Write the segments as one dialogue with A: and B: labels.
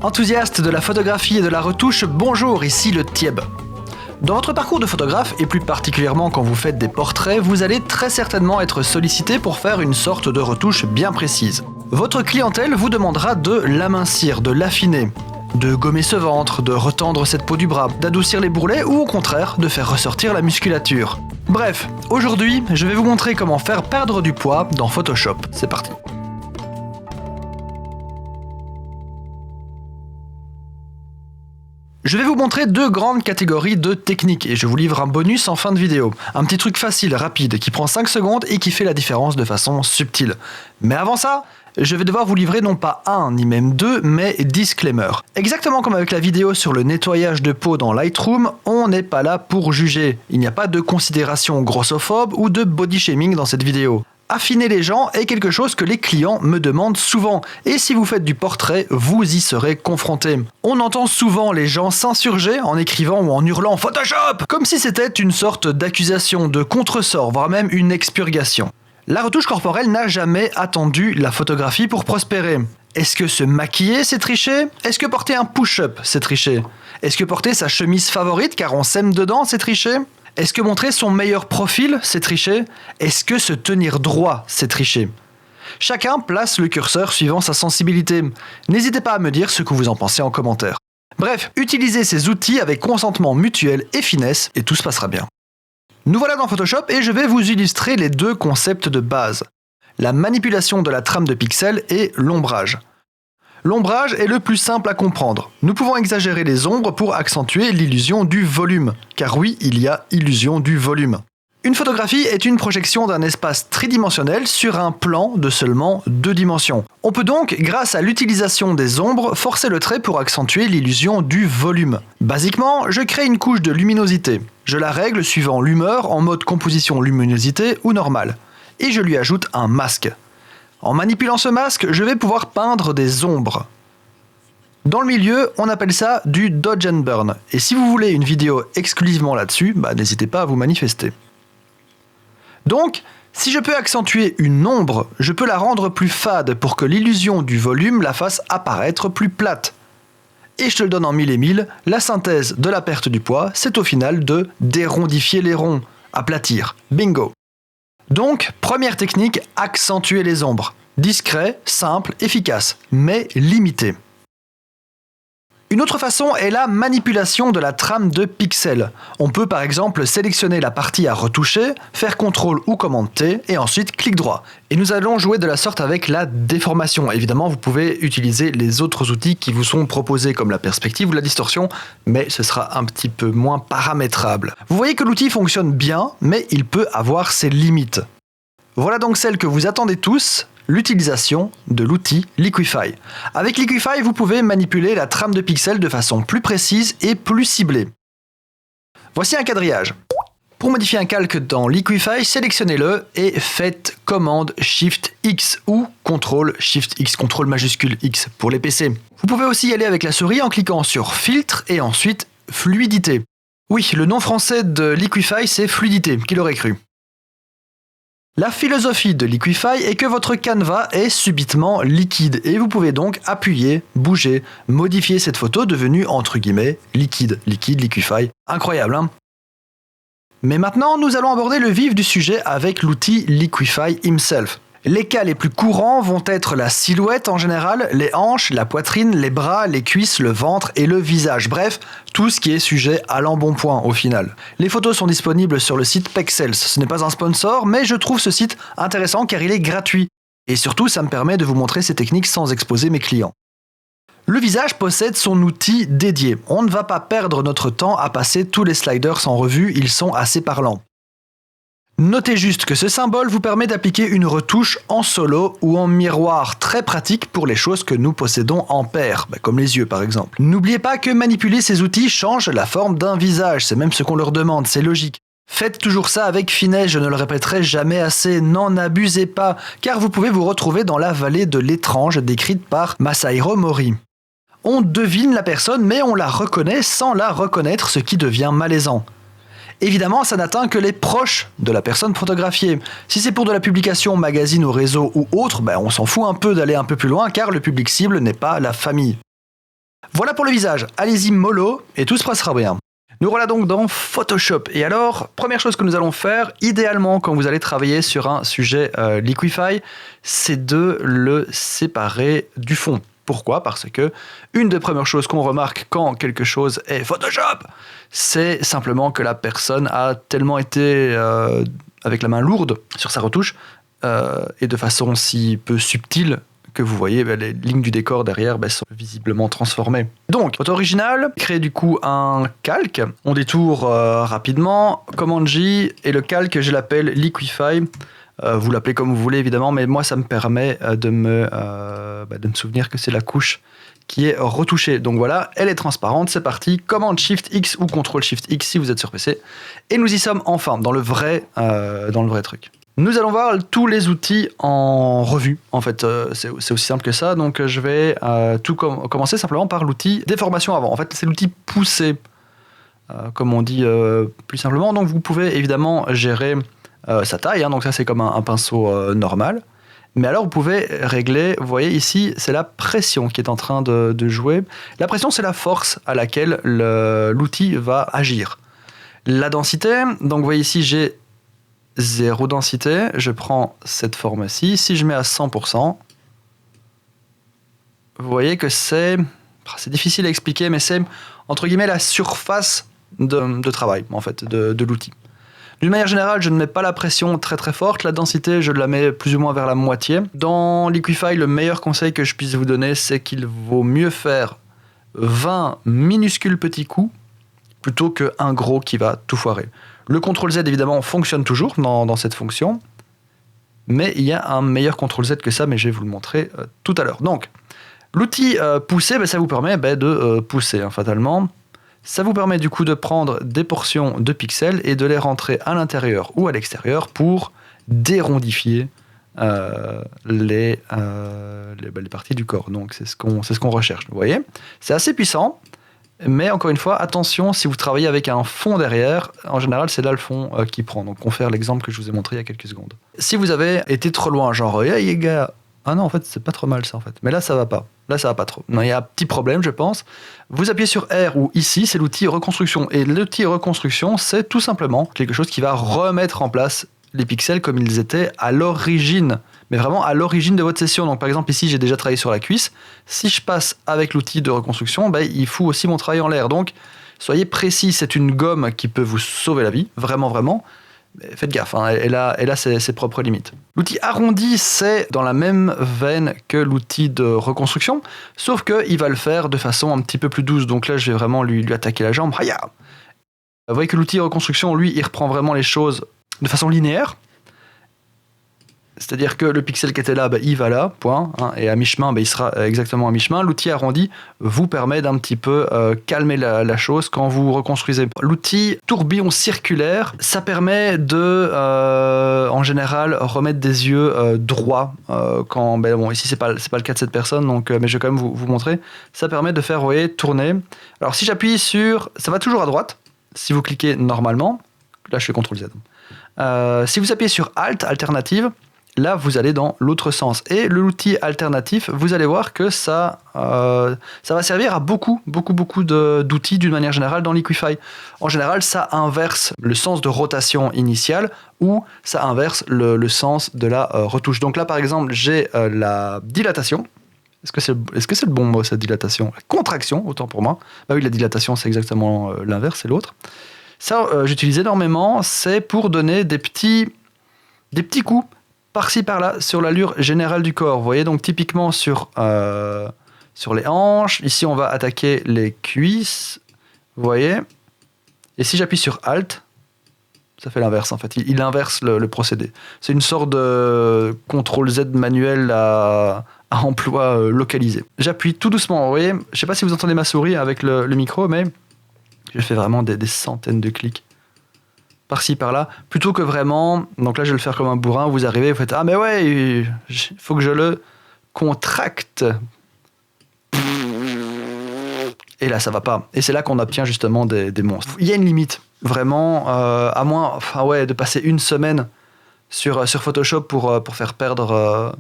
A: Enthousiaste de la photographie et de la retouche, bonjour, ici le Tieb. Dans votre parcours de photographe, et plus particulièrement quand vous faites des portraits, vous allez très certainement être sollicité pour faire une sorte de retouche bien précise. Votre clientèle vous demandera de l'amincir, de l'affiner, de gommer ce ventre, de retendre cette peau du bras, d'adoucir les bourrelets ou au contraire de faire ressortir la musculature. Bref, aujourd'hui, je vais vous montrer comment faire perdre du poids dans Photoshop. C'est parti. Je vais vous montrer deux grandes catégories de techniques et je vous livre un bonus en fin de vidéo. Un petit truc facile, rapide, qui prend 5 secondes et qui fait la différence de façon subtile. Mais avant ça, je vais devoir vous livrer non pas un, ni même deux, mais disclaimer. Exactement comme avec la vidéo sur le nettoyage de peau dans Lightroom, on n'est pas là pour juger. Il n'y a pas de considération grossophobe ou de body shaming dans cette vidéo. Affiner les gens est quelque chose que les clients me demandent souvent, et si vous faites du portrait, vous y serez confrontés. On entend souvent les gens s'insurger en écrivant ou en hurlant « Photoshop !» comme si c'était une sorte d'accusation, de contresort, voire même une expurgation. La retouche corporelle n'a jamais attendu la photographie pour prospérer. Est-ce que se maquiller, c'est tricher? Est-ce que porter un push-up, c'est tricher? Est-ce que porter sa chemise favorite car on s'aime dedans, c'est tricher? Est-ce que montrer son meilleur profil, c'est tricher? Est-ce que se tenir droit, c'est tricher? Chacun place le curseur suivant sa sensibilité. N'hésitez pas à me dire ce que vous en pensez en commentaire. Bref, utilisez ces outils avec consentement mutuel et finesse et tout se passera bien. Nous voilà dans Photoshop et je vais vous illustrer les deux concepts de base. La manipulation de la trame de pixels et l'ombrage. L'ombrage est le plus simple à comprendre. Nous pouvons exagérer les ombres pour accentuer l'illusion du volume. Car oui, il y a illusion du volume. Une photographie est une projection d'un espace tridimensionnel sur un plan de seulement 2 dimensions. On peut donc, grâce à l'utilisation des ombres, forcer le trait pour accentuer l'illusion du volume. Basiquement, je crée une couche de luminosité. Je la règle suivant l'humeur en mode composition luminosité ou normale. Et je lui ajoute un masque. En manipulant ce masque, je vais pouvoir peindre des ombres. Dans le milieu, on appelle ça du dodge and burn. Et si vous voulez une vidéo exclusivement là-dessus, n'hésitez pas à vous manifester. Donc, si je peux accentuer une ombre, je peux la rendre plus fade pour que l'illusion du volume la fasse apparaître plus plate. Et je te le donne en mille et mille, la synthèse de la perte du poids, c'est au final de dérondifier les ronds, aplatir. Bingo! Donc, première technique, accentuer les ombres. Discret, simple, efficace, mais limité. Une autre façon est la manipulation de la trame de pixels. On peut par exemple sélectionner la partie à retoucher, faire CTRL ou commande T et ensuite clic droit. Et nous allons jouer de la sorte avec la déformation. Évidemment, vous pouvez utiliser les autres outils qui vous sont proposés comme la perspective ou la distorsion, mais ce sera un petit peu moins paramétrable. Vous voyez que l'outil fonctionne bien, mais il peut avoir ses limites. Voilà donc celle que vous attendez tous, l'utilisation de l'outil Liquify. Avec Liquify, vous pouvez manipuler la trame de pixels de façon plus précise et plus ciblée. Voici un quadrillage. Pour modifier un calque dans Liquify, sélectionnez-le et faites commande Shift X ou CTRL Shift X, CTRL majuscule X pour les PC. Vous pouvez aussi y aller avec la souris en cliquant sur Filtre et ensuite Fluidité. Oui, le nom français de Liquify, c'est Fluidité, qui l'aurait cru. La philosophie de Liquify est que votre canevas est subitement liquide et vous pouvez donc appuyer, bouger, modifier cette photo devenue entre guillemets liquide, Liquify. Incroyable, hein? Mais maintenant, nous allons aborder le vif du sujet avec l'outil Liquify himself. Les cas les plus courants vont être la silhouette en général, les hanches, la poitrine, les bras, les cuisses, le ventre et le visage. Bref, tout ce qui est sujet à l'embonpoint au final. Les photos sont disponibles sur le site Pexels. Ce n'est pas un sponsor, mais je trouve ce site intéressant car il est gratuit. Et surtout, ça me permet de vous montrer ces techniques sans exposer mes clients. Le visage possède son outil dédié. On ne va pas perdre notre temps à passer tous les sliders en revue, ils sont assez parlants. Notez juste que ce symbole vous permet d'appliquer une retouche en solo ou en miroir, très pratique pour les choses que nous possédons en paire, comme les yeux par exemple. N'oubliez pas que manipuler ces outils change la forme d'un visage, c'est même ce qu'on leur demande, c'est logique. Faites toujours ça avec finesse, je ne le répéterai jamais assez, n'en abusez pas, car vous pouvez vous retrouver dans la vallée de l'étrange décrite par Masahiro Mori. On devine la personne, mais on la reconnaît sans la reconnaître, ce qui devient malaisant. Évidemment, ça n'atteint que les proches de la personne photographiée. Si c'est pour de la publication, magazine ou réseau ou autre, on s'en fout un peu d'aller un peu plus loin car le public cible n'est pas la famille. Voilà pour le visage, allez-y mollo et tout se passera bien. Nous voilà donc dans Photoshop. Et alors, première chose que nous allons faire, idéalement quand vous allez travailler sur un sujet Liquify, c'est de le séparer du fond. Pourquoi ? Parce que une des premières choses qu'on remarque quand quelque chose est Photoshop, c'est simplement que la personne a tellement été avec la main lourde sur sa retouche et de façon si peu subtile que vous voyez, les lignes du décor derrière sont visiblement transformées. Donc, photo originale, crée du coup un calque. On détourne rapidement. Commande J et le calque, je l'appelle Liquify. Vous l'appelez comme vous voulez évidemment, mais moi ça me permet de me souvenir que c'est la couche qui est retouchée. Donc voilà, elle est transparente, c'est parti. Commande Shift X ou Ctrl Shift X si vous êtes sur PC. Et nous y sommes enfin dans le vrai truc. Nous allons voir tous les outils en revue. En fait, c'est aussi simple que ça. Donc, je vais commencer simplement par l'outil déformation avant. En fait, c'est l'outil poussé, comme on dit plus simplement. Donc, vous pouvez évidemment gérer sa taille. Donc, ça, c'est comme un pinceau normal. Mais alors, vous pouvez régler, vous voyez ici, c'est la pression qui est en train de jouer. La pression, c'est la force à laquelle l'outil va agir. La densité, donc vous voyez ici, j'ai 0 densité, je prends cette forme-ci. Si je mets à 100%, vous voyez que c'est difficile à expliquer, mais c'est entre guillemets la surface de travail en fait, de l'outil. D'une manière générale, je ne mets pas la pression très très forte, la densité je la mets plus ou moins vers la moitié. Dans Liquify, le meilleur conseil que je puisse vous donner, c'est qu'il vaut mieux faire 20 minuscules petits coups plutôt qu'un gros qui va tout foirer. Le CTRL-Z, évidemment, fonctionne toujours dans cette fonction, mais il y a un meilleur CTRL-Z que ça, mais je vais vous le montrer tout à l'heure. Donc, l'outil pousser, ça vous permet de pousser, fatalement. Ça vous permet du coup de prendre des portions de pixels et de les rentrer à l'intérieur ou à l'extérieur pour dérondifier les parties du corps. Donc, c'est ce qu'on recherche, vous voyez. C'est assez puissant. Mais encore une fois, attention, si vous travaillez avec un fond derrière, en général, c'est là le fond qui prend. Donc, on fait l'exemple que je vous ai montré il y a quelques secondes. Si vous avez été trop loin, genre, hey, les gars, ah non, en fait, c'est pas trop mal ça, en fait. Mais là, ça va pas. Là, ça va pas trop. Non, il y a un petit problème, je pense. Vous appuyez sur R ou ici, c'est l'outil reconstruction. Et l'outil reconstruction, c'est tout simplement quelque chose qui va remettre en place les pixels comme ils étaient à l'origine. Mais vraiment à l'origine de votre session. Donc par exemple ici j'ai déjà travaillé sur la cuisse. Si je passe avec l'outil de reconstruction, il fout aussi mon travail en l'air. Donc soyez précis, c'est une gomme qui peut vous sauver la vie, vraiment vraiment. Mais faites gaffe, elle a ses propres limites. L'outil arrondi, c'est dans la même veine que l'outil de reconstruction, sauf qu'il va le faire de façon un petit peu plus douce. Donc là je vais vraiment lui attaquer la jambe. Haya. Vous voyez que l'outil reconstruction, lui, il reprend vraiment les choses de façon linéaire. C'est-à-dire que le pixel qui était là, il va là, point, et à mi-chemin, il sera exactement à mi-chemin. L'outil arrondi vous permet d'un petit peu calmer la chose quand vous reconstruisez. L'outil tourbillon circulaire, ça permet de, en général, remettre des yeux droits. Quand, ici, c'est pas le cas de cette personne, donc, mais je vais quand même vous montrer. Ça permet de faire, vous voyez, tourner. Alors, si j'appuie sur... Ça va toujours à droite, si vous cliquez normalement. Là, je fais CTRL-Z. Si vous appuyez sur Alt, alternative, là, vous allez dans l'autre sens. Et l'outil alternatif, vous allez voir que ça va servir à beaucoup d'outils d'une manière générale dans Liquify. En général, ça inverse le sens de rotation initiale ou ça inverse le sens de la retouche. Donc là, par exemple, j'ai la dilatation. Est-ce que c'est le bon mot, cette dilatation ? La contraction, autant pour moi. Oui, la dilatation, c'est exactement l'inverse, c'est l'autre. Ça, j'utilise énormément. C'est pour donner des petits coups par-ci par-là sur l'allure générale du corps. Vous voyez, donc typiquement sur les hanches. Ici, on va attaquer les cuisses. Vous voyez. Et si j'appuie sur Alt, ça fait l'inverse en fait. Il inverse le procédé. C'est une sorte de CTRL-Z manuel à emploi localisé. J'appuie tout doucement. Vous voyez, je ne sais pas si vous entendez ma souris avec le micro, mais je fais vraiment des centaines de clics. Par-ci, par-là, plutôt que vraiment, donc là je vais le faire comme un bourrin, vous arrivez, vous faites « Ah mais ouais, il faut que je le contracte !» Et là ça va pas. Et c'est là qu'on obtient justement des monstres. Il y a une limite, vraiment, à moins de passer une semaine sur Photoshop pour faire perdre...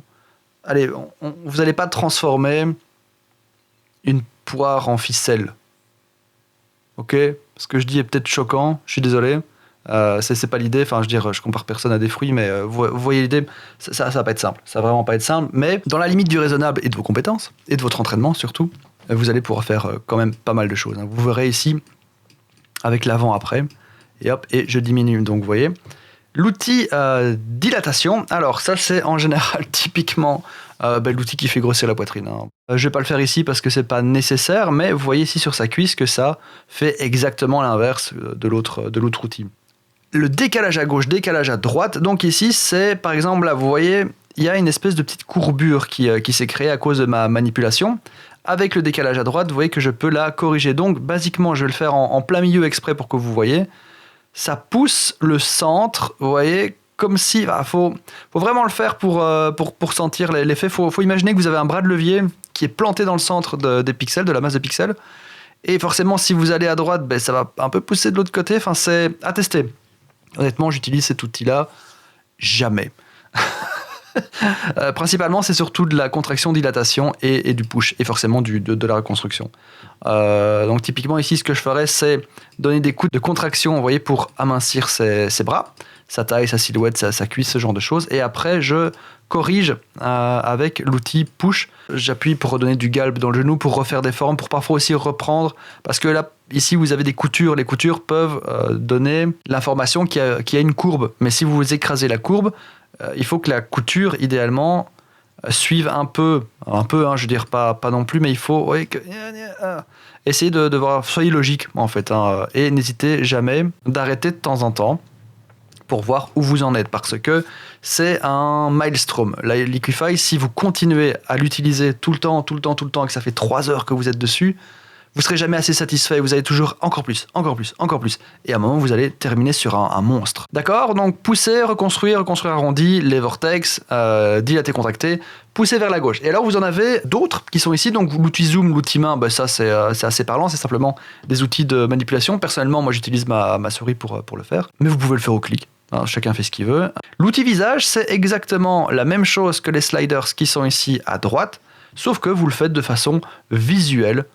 A: Allez, vous n'allez pas transformer une poire en ficelle. Ok, ce que je dis est peut-être choquant, je suis désolé. C'est pas l'idée, enfin je veux dire, je compare personne à des fruits, mais vous voyez l'idée, ça va pas être simple, ça va vraiment pas être simple, mais dans la limite du raisonnable et de vos compétences, et de votre entraînement surtout, vous allez pouvoir faire quand même pas mal de choses. Vous verrez ici, avec l'avant-après, et hop, et je diminue, donc vous voyez. L'outil dilatation, alors ça c'est en général typiquement l'outil qui fait grossir la poitrine. Hein. Je vais pas le faire ici parce que c'est pas nécessaire, mais vous voyez ici sur sa cuisse que ça fait exactement l'inverse de l'autre outil. Le décalage à gauche, décalage à droite, donc ici c'est par exemple là vous voyez il y a une espèce de petite courbure qui s'est créée à cause de ma manipulation. Avec le décalage à droite, vous voyez que je peux la corriger. Donc basiquement je vais le faire en plein milieu exprès pour que vous voyez. Ça pousse le centre, vous voyez, comme si... faut vraiment le faire pour sentir l'effet. Faut imaginer que vous avez un bras de levier qui est planté dans le centre des pixels, de la masse de pixels. Et forcément, si vous allez à droite, ça va un peu pousser de l'autre côté. Enfin, c'est à tester. Honnêtement, j'utilise cet outil-là jamais. Principalement, c'est surtout de la contraction, dilatation et du push, et forcément de la reconstruction. Donc typiquement ici, ce que je ferais, c'est donner des coups de contraction, vous voyez, pour amincir ses bras, sa taille, sa silhouette, sa cuisse, ce genre de choses. Et après, je corrige avec l'outil push. J'appuie pour redonner du galbe dans le genou, pour refaire des formes, pour parfois aussi reprendre, parce que là, ici, vous avez des coutures. Les coutures peuvent donner l'information qu'il y a une courbe. Mais si vous écrasez la courbe, il faut que la couture, idéalement, suive un peu, hein, je veux dire pas non plus, mais il faut essayer de voir, soyez logique en fait, hein, et n'hésitez jamais d'arrêter de temps en temps pour voir où vous en êtes, parce que c'est un maelstrom. La Liquify, si vous continuez à l'utiliser tout le temps, et que ça fait 3 heures que vous êtes dessus, vous serez jamais assez satisfait, vous allez toujours encore plus. Et à un moment, vous allez terminer sur un monstre. D'accord? Donc, pousser, reconstruire arrondi, les vortex, dilater, contracter, pousser vers la gauche. Et alors, vous en avez d'autres qui sont ici. Donc, l'outil zoom, l'outil main, ça, c'est assez parlant. C'est simplement des outils de manipulation. Personnellement, moi, j'utilise ma souris pour le faire. Mais vous pouvez le faire au clic. Alors, chacun fait ce qu'il veut. L'outil visage, c'est exactement la même chose que les sliders qui sont ici à droite, sauf que vous le faites de façon visuelle.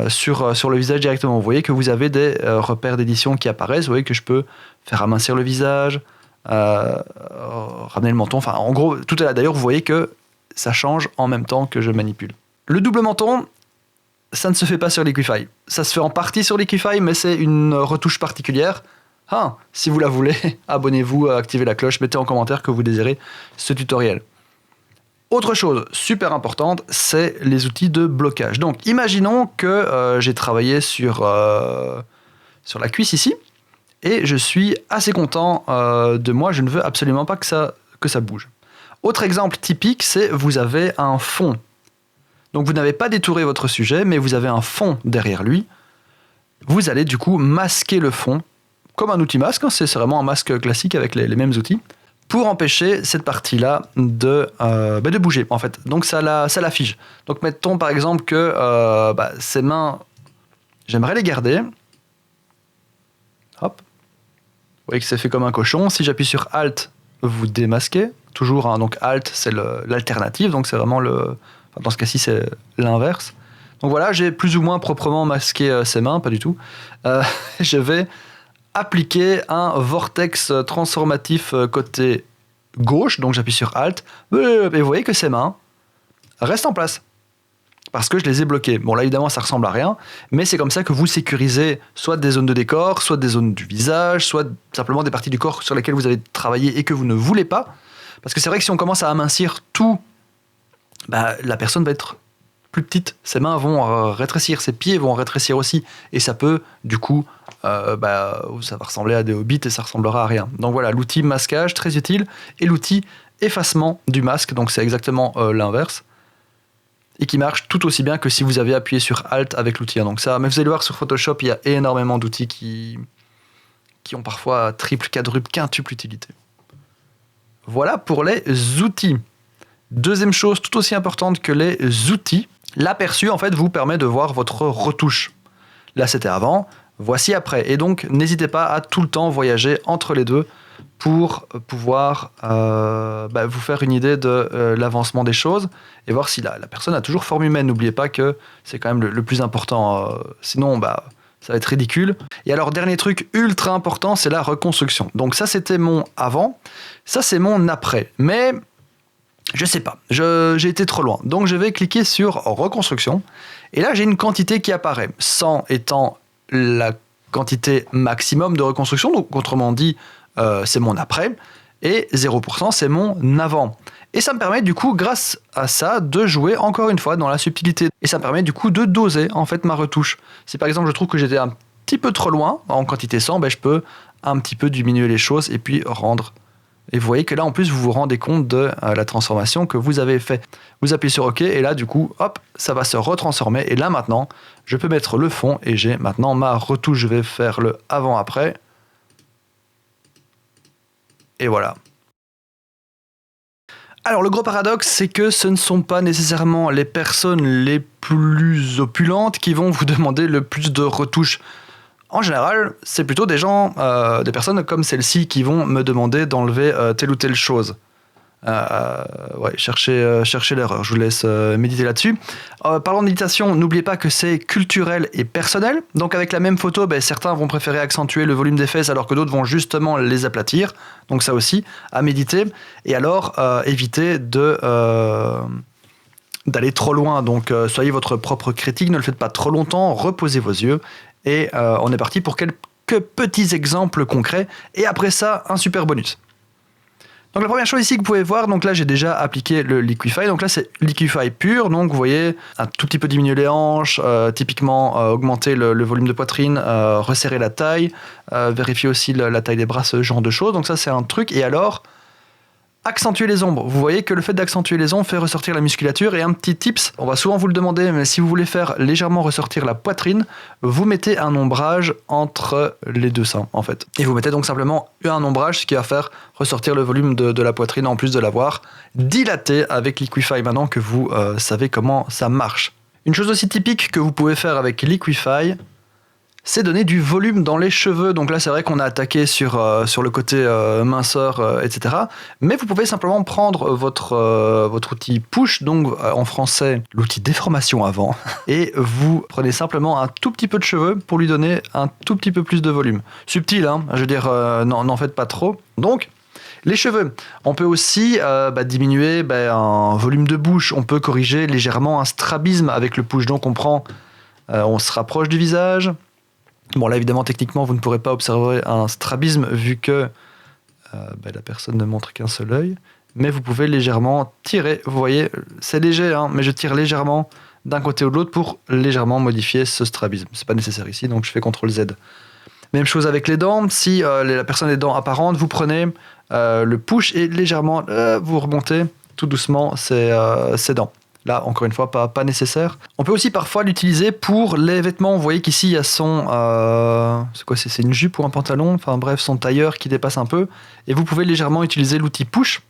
A: Sur le visage directement. Vous voyez que vous avez des repères d'édition qui apparaissent. Vous voyez que je peux faire amincir le visage, ramener le menton. Enfin, en gros, tout est là. D'ailleurs, vous voyez que ça change en même temps que je manipule. Le double menton, ça ne se fait pas sur Liquify. Ça se fait en partie sur Liquify, mais c'est une retouche particulière. Si vous la voulez, abonnez-vous, activez la cloche, mettez en commentaire que vous désirez ce tutoriel. Autre chose super importante, c'est les outils de blocage. Donc, imaginons que j'ai travaillé sur la cuisse ici, et je suis assez content de moi, je ne veux absolument pas que ça bouge. Autre exemple typique, c'est vous avez un fond. Donc, vous n'avez pas détouré votre sujet, mais vous avez un fond derrière lui. Vous allez du coup masquer le fond, comme un outil masque, hein, c'est vraiment un masque classique avec les mêmes outils, pour empêcher cette partie-là de bouger, en fait. Donc, ça la fige. Donc, mettons par exemple que ces mains, j'aimerais les garder. Hop. Vous voyez que c'est fait comme un cochon. Si j'appuie sur Alt, vous démasquez. Toujours, hein, donc Alt, c'est l'alternative. Donc, c'est vraiment dans ce cas-ci, c'est l'inverse. Donc, voilà, j'ai plus ou moins proprement masqué ces mains, pas du tout. Je vais appliquer un vortex transformatif côté gauche, donc j'appuie sur Alt, et vous voyez que ces mains restent en place, parce que je les ai bloquées. Bon là évidemment ça ressemble à rien, mais c'est comme ça que vous sécurisez soit des zones de décor, soit des zones du visage, soit simplement des parties du corps sur lesquelles vous avez travaillé et que vous ne voulez pas, parce que c'est vrai que si on commence à amincir tout, la personne va être plus petite, ses mains vont rétrécir, ses pieds vont rétrécir aussi, et ça peut du coup ça va ressembler à des hobbits et ça ressemblera à rien. Donc voilà, l'outil masquage très utile, et l'outil effacement du masque, donc c'est exactement l'inverse, et qui marche tout aussi bien que si vous avez appuyé sur Alt avec l'outil. Donc ça, mais vous allez voir sur Photoshop, il y a énormément d'outils qui ont parfois triple, quadruple, quintuple utilité. Voilà pour les outils. Deuxième chose tout aussi importante que les outils, l'aperçu en fait vous permet de voir votre retouche. Là c'était avant, voici après. Et donc n'hésitez pas à tout le temps voyager entre les deux pour pouvoir vous faire une idée de l'avancement des choses et voir si la personne a toujours forme humaine. N'oubliez pas que c'est quand même le plus important. Sinon, ça va être ridicule. Et alors, dernier truc ultra important, c'est la reconstruction. Donc ça, c'était mon avant. Ça, c'est mon après. Mais je sais pas, j'ai été trop loin. Donc je vais cliquer sur reconstruction. Et là, j'ai une quantité qui apparaît. 100 étant la quantité maximum de reconstruction. Donc autrement dit, c'est mon après. Et 0%, c'est mon avant. Et ça me permet du coup, grâce à ça, de jouer encore une fois dans la subtilité. Et ça me permet du coup de doser en fait ma retouche. Si par exemple je trouve que j'étais un petit peu trop loin en quantité 100, je peux un petit peu diminuer les choses et puis rendre. Et vous voyez que là en plus vous vous rendez compte de la transformation que vous avez fait. Vous appuyez sur OK et là du coup, hop, ça va se retransformer. Et là maintenant, je peux mettre le fond et j'ai maintenant ma retouche. Je vais faire le avant-après. Et voilà. Alors le gros paradoxe, c'est que ce ne sont pas nécessairement les personnes les plus opulentes qui vont vous demander le plus de retouches. En général, c'est plutôt des gens, des personnes comme celle-ci qui vont me demander d'enlever telle ou telle chose. Cherchez l'erreur, je vous laisse méditer là-dessus. Parlant de méditation, n'oubliez pas que c'est culturel et personnel. Donc avec la même photo, certains vont préférer accentuer le volume des fesses alors que d'autres vont justement les aplatir. Donc ça aussi, à méditer. Et alors, évitez d'aller trop loin. Donc soyez votre propre critique, ne le faites pas trop longtemps, reposez vos yeux. Et on est parti pour quelques petits exemples concrets. Et après ça, un super bonus. Donc la première chose ici que vous pouvez voir, donc là j'ai déjà appliqué le Liquify, donc là c'est Liquify pur, donc vous voyez un tout petit peu diminuer les hanches, typiquement augmenter le volume de poitrine, resserrer la taille, vérifier aussi la taille des bras, ce genre de choses, donc ça c'est un truc. Et alors, accentuer les ombres. Vous voyez que le fait d'accentuer les ombres fait ressortir la musculature. Et un petit tips, on va souvent vous le demander, mais si vous voulez faire légèrement ressortir la poitrine, vous mettez un ombrage entre les deux seins, en fait. Et vous mettez donc simplement un ombrage, ce qui va faire ressortir le volume de la poitrine, en plus de l'avoir dilaté avec Liquify, maintenant que vous savez comment ça marche. Une chose aussi typique que vous pouvez faire avec Liquify, c'est donner du volume dans les cheveux. Donc là, c'est vrai qu'on a attaqué sur le côté minceur, etc. Mais vous pouvez simplement prendre votre outil push, donc en français, l'outil déformation avant, et vous prenez simplement un tout petit peu de cheveux pour lui donner un tout petit peu plus de volume. Subtil, hein, je veux dire, n'en faites pas trop. Donc, les cheveux, on peut aussi diminuer un volume de bouche, on peut corriger légèrement un strabisme avec le push. Donc on se rapproche du visage. Bon là évidemment techniquement vous ne pourrez pas observer un strabisme vu que la personne ne montre qu'un seul œil, mais vous pouvez légèrement tirer, vous voyez c'est léger hein, mais je tire légèrement d'un côté ou de l'autre pour légèrement modifier ce strabisme. C'est pas nécessaire ici donc je fais CTRL Z. Même chose avec les dents, si la personne a des dents apparentes, vous prenez le push et légèrement vous remontez tout doucement ses dents. Là, encore une fois, pas nécessaire. On peut aussi parfois l'utiliser pour les vêtements. Vous voyez qu'ici, il y a son... c'est quoi, c'est une jupe ou un pantalon? Enfin bref, son tailleur qui dépasse un peu. Et vous pouvez légèrement utiliser l'outil push,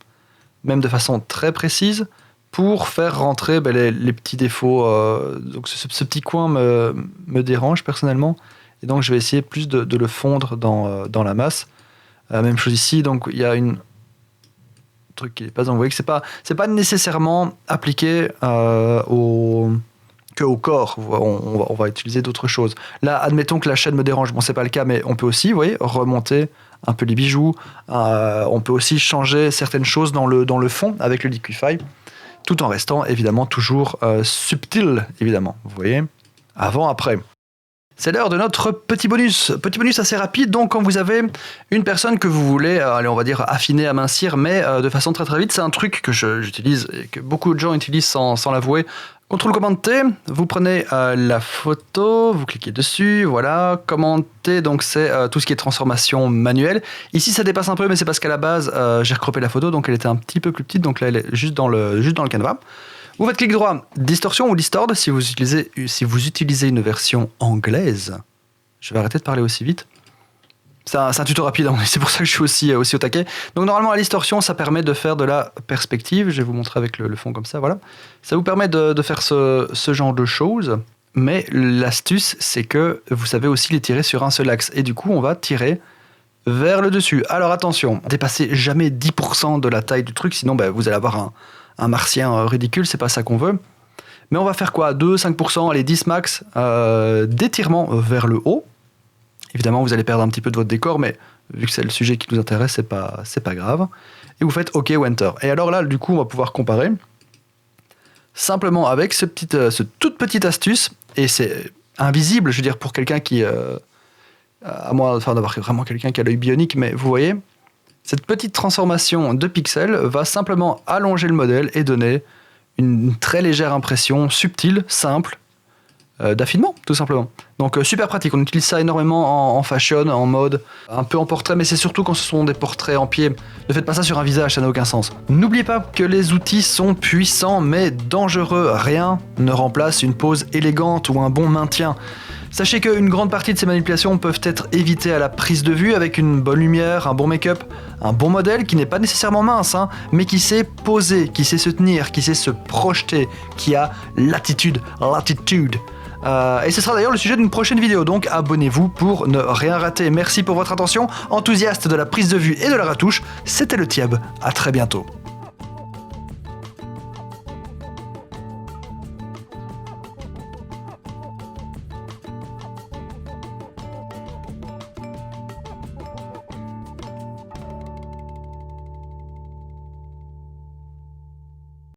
A: même de façon très précise, pour faire rentrer les petits défauts. Donc ce petit coin me dérange personnellement. Et donc, je vais essayer plus de le fondre dans la masse. Même chose ici. Donc, il y a une... truc qui n'est pas envoyé, que c'est pas nécessairement appliqué que au corps. On va utiliser d'autres choses. Là, admettons que la chaîne me dérange. Bon, c'est pas le cas, mais on peut aussi, vous voyez, remonter un peu les bijoux. On peut aussi changer certaines choses dans le fond avec le Liquify, tout en restant évidemment toujours subtil, évidemment. Vous voyez, avant, après. C'est l'heure de notre petit bonus. Petit bonus assez rapide. Donc, quand vous avez une personne que vous voulez, allez, on va dire affiner, amincir, mais de façon très très vite, c'est un truc que j'utilise et que beaucoup de gens utilisent sans l'avouer. CTRL-Commande-T, vous prenez la photo, vous cliquez dessus, voilà. Commande-T, donc c'est tout ce qui est transformation manuelle. Ici, ça dépasse un peu, mais c'est parce qu'à la base, j'ai recroppé la photo, donc elle était un petit peu plus petite. Donc là, elle est juste dans le canevas. Vous faites clic droit, distorsion ou distord si vous utilisez une version anglaise. Je vais arrêter de parler aussi vite. C'est un tuto rapide, hein, c'est pour ça que je suis aussi au taquet. Donc normalement la distorsion, ça permet de faire de la perspective. Je vais vous montrer avec le fond comme ça, voilà. Ça vous permet de faire ce genre de choses. Mais l'astuce, c'est que vous savez aussi les tirer sur un seul axe. Et du coup, on va tirer vers le dessus. Alors attention, dépassez jamais 10% de la taille du truc, sinon vous allez avoir un martien ridicule, c'est pas ça qu'on veut. Mais on va faire quoi? 2, 5%, allez 10 max d'étirement vers le haut. Évidemment, vous allez perdre un petit peu de votre décor, mais vu que c'est le sujet qui nous intéresse, c'est pas grave. Et vous faites OK ou Enter. Et alors là, du coup, on va pouvoir comparer simplement avec ce toute petite astuce, et c'est invisible, je veux dire, pour quelqu'un qui... à moins d'avoir vraiment quelqu'un qui a l'œil bionique, mais vous voyez, cette petite transformation de pixels va simplement allonger le modèle et donner une très légère impression subtile, simple, d'affinement, tout simplement. Donc super pratique, on utilise ça énormément en fashion, en mode, un peu en portrait, mais c'est surtout quand ce sont des portraits en pied. Ne faites pas ça sur un visage, ça n'a aucun sens. N'oubliez pas que les outils sont puissants mais dangereux. Rien ne remplace une pose élégante ou un bon maintien. Sachez qu'une grande partie de ces manipulations peuvent être évitées à la prise de vue avec une bonne lumière, un bon make-up, un bon modèle qui n'est pas nécessairement mince, mais qui sait poser, qui sait se tenir, qui sait se projeter, qui a latitude. Et ce sera d'ailleurs le sujet d'une prochaine vidéo, donc abonnez-vous pour ne rien rater. Merci pour votre attention, enthousiaste de la prise de vue et de la retouche, c'était le Tieb, à très bientôt.